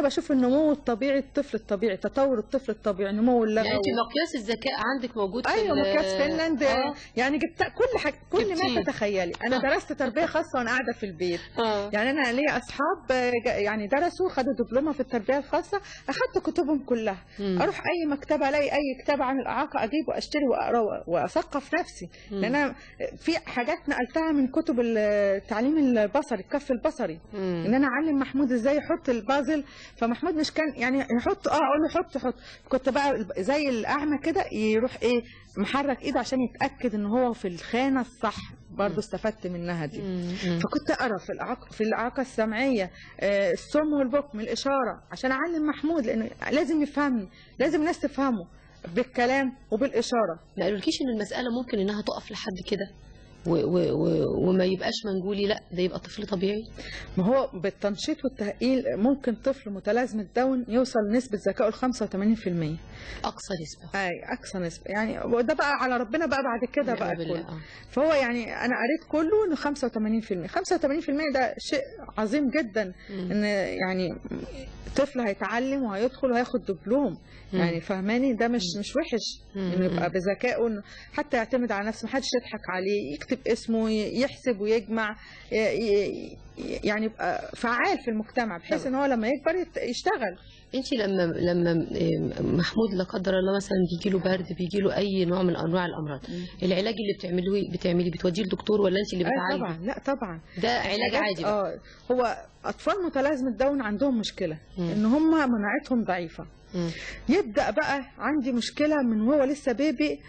بشوف النمو الطبيعي، الطفل الطبيعي، تطور الطفل الطبيعي، نمو اللغوي. يعني انت مقياس الذكاء عندك موجود في ايوه مقياس فنلند. يعني جبت كل حاجه، كل ما تتخيلي. انا درست تربيه خاصه وانا قاعده في البيت. يعني انا ليا اصحاب يعني درسوا خدوا دبلومه في التربيه الخاصه، اخدت كتبهم كلها. اروح اي مكتبه الاقي اي كتاب عن الاعاقه اجيبه واشتري واقراه واثقف نفسي، لان انا في حاجات نقلتها من كتب التعليم البصري، الكف البصري، ان انا اعلم محمود ازاي يحط البازل. فمحمود مش كان يعني يحط اقول له حط، كنت بقى زي الاعمى كده يروح ايه محرك ايده عشان يتاكد ان هو في الخانه الصح. برضه استفدت منها دي. فكنت اقرا في الاعاقه السمعيه، الصم والبكم، الاشاره، عشان اعلم محمود، لانه لازم يفهمني، لازم الناس تفهمه بالكلام وبالاشاره. ما قالولكيش ان المساله ممكن انها تقف لحد كده وما يبقاش منجولي، لا ده يبقى طفل طبيعي؟ ما هو بالتنشيط والتهقيل ممكن طفل متلازمة داون يوصل نسبة ذكائه ل 85%. أقصى نسبة. أي أقصى نسبة يعني، وده بقى على ربنا بقى بعد كده بقى كله. فهو يعني أنا قريت كله إنه 85%. 85% ده شيء عظيم جدا. إن يعني طفل هيتعلم وهيدخل وهياخد دبلوم. يعني فهماني، ده مش وحش انه يبقى بذكائه، حتى يعتمد على نفسه، محدش يضحك عليه، يكتب اسمه، يحسب ويجمع، يعني يبقى فعال في المجتمع، بحيث ان هو لما يكبر يشتغل. انت لما محمود لا قدر الله مثلا بيجي له برد، بيجي له اي نوع من انواع الامراض، العلاج اللي بتعمليه بتوديه لدكتور ولا انت اللي بتعالجي؟ طبعا. لا طبعا، ده علاج عادي بقى. هو اطفال متلازمه داون عندهم مشكله ان هم مناعتهم ضعيفه. يبدا بقى عندي مشكله من وهو لسه بيبي،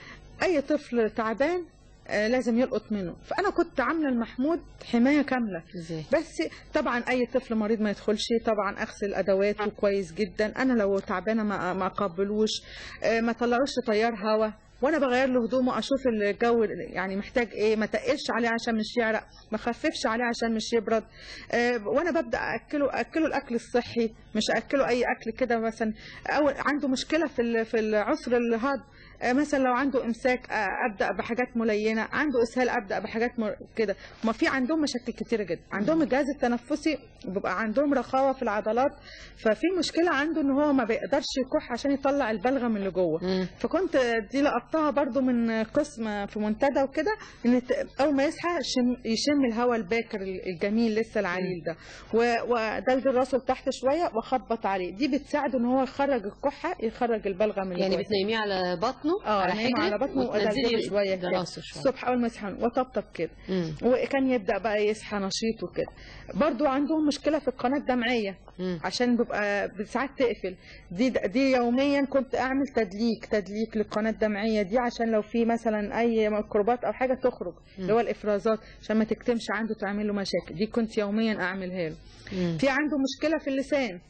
اي طفل تعبان لازم يلقط منه. فانا كنت عامله لمحمود حمايه كامله. بس طبعا اي طفل مريض ما يدخلش، طبعا اغسل ادواته كويس جدا. انا لو تعبانه ما اقبلوش، ما طلعوش طيار هوا، وانا بغير له هدومه اشوف الجو يعني محتاج ايه، ما تقلش عليه عشان مش يعرق، ما خففش عليه عشان مش يبرد. وانا ببدا اكله الاكل الصحي، مش اكله اي اكل كده. مثلا او عنده مشكله في العسر الهضم، مثلا لو عنده امساك ابدا بحاجات ملينه، عنده اسهال ابدا بحاجات كده. ما في عندهم مشاكل كتيره جدا. عندهم الجهاز التنفسي بيبقى عندهم رخاوه في العضلات، ففي مشكله عنده ان هو ما بيقدرش يكح عشان يطلع البلغم اللي جوه. فكنت دي لقطتها برضو من قسم في منتدى وكده، ان اول ما يصحى يشم الهواء الباكر الجميل لسه العليل ده، ودلدل راسه لتحت شويه واخبط عليه. دي بتساعده ان هو يخرج الكحه، يخرج البلغم اللي يعني بتنيميه على بطنه، على حجره، على بطنه وادلدله شويه كده الصبح اول ما يصحى وطبطب كده. وكان يبدا بقى يصحى نشيط وكده. برضو عندهم مشكله في القناه الدمعيه، عشان بيبقى ساعات تقفل. دي يوميا كنت اعمل تدليك للقناه الدمعيه دي، عشان لو في مثلا اي ميكروبات او حاجه تخرج، اللي هو الافرازات، عشان ما تكتمش عنده تعمل له مشاكل. دي كنت يوميا اعملها له. في عنده مشكله في اللسان،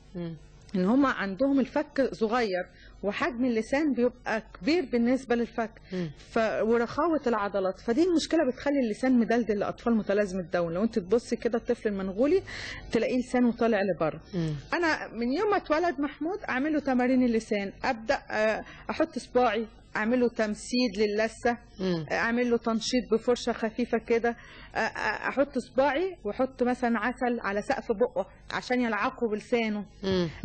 ان هم عندهم الفك صغير وحجم اللسان بيبقى كبير بالنسبه للفك، ورخاوه العضلات. فدي المشكله بتخلي اللسان مدلدل لاطفال متلازمه داون. لو انت تبصي كده الطفل المنغولي تلاقيه لسانه طالع لبره. انا من يوم ما اتولد محمود اعمل له تمارين اللسان، ابدا احط صباعي، اعمل له تمسيد للثه، اعمل له تنشيط بفرشه خفيفه كده، احط صباعي واحط مثلا عسل على سقف بقه عشان يلعقه بلسانه.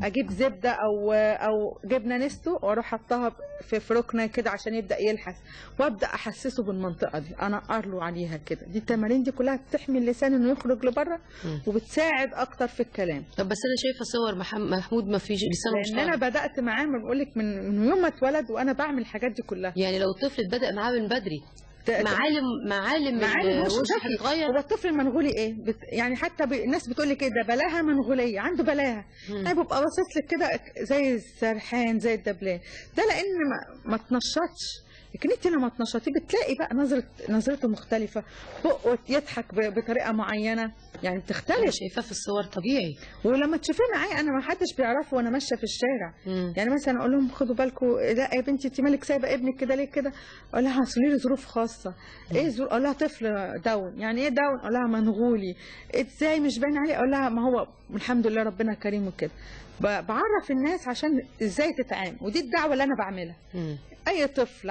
اجيب زبده او جبنه نستو واروح احطها في ركنه كده عشان يبدا يلحس، وابدا احسسه بالمنطقه دي، انقر له عليها كده. دي التمارين دي كلها بتحمي اللسان انه يخرج لبره وبتساعد اكتر في الكلام. طب بس انا شايفه صور محمود ما فيش لسانه مش لان انا بدات معاه بقول لك من يوم ما اتولد وانا بعمل الحاجات دي كلها. يعني لو الطفل بدا معاه من بدري معالم الوش هتتغير. هو الطفل المنغولي ايه يعني حتى الناس بتقول لي كده بلاهه منغوليه، عنده بلاهه. يعني بيبقى باصص لك كده زي السرحان زي الدبلان ده، لان ما تنشطش. لكن انت لما تنشطيه بتلاقي بقى نظرته مختلفه، بقه يضحك بطريقه معينه، يعني بتختلف. انا شايفاه في الصور طبيعي، ولما تشوفيه معايا انا ما حدش بيعرفه وانا ماشيه في الشارع. يعني مثلا اقول لهم خدوا بالكم، لا يا بنتي انت مالك سايبه ابنك كده ليه كده؟ اقول لها اصل ليه ظروف خاصه. ايه ظروف؟ اقول لها طفل داون. يعني ايه داون؟ اقول لها منغولي. ازاي مش باين عليه؟ اقول لها ما هو الحمد لله ربنا كريم وكده. بعرف الناس عشان ازاي تتعامل، ودي الدعوه اللي انا بعملها. اي طفل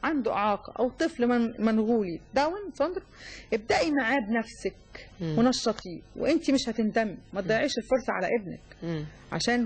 عنده اعاقه او طفل منغولي داون سندروم، ابدأي معاه بنفسك ونشطيه، وانت مش هتندمي. ما تضيعيش الفرصه على ابنك، عشان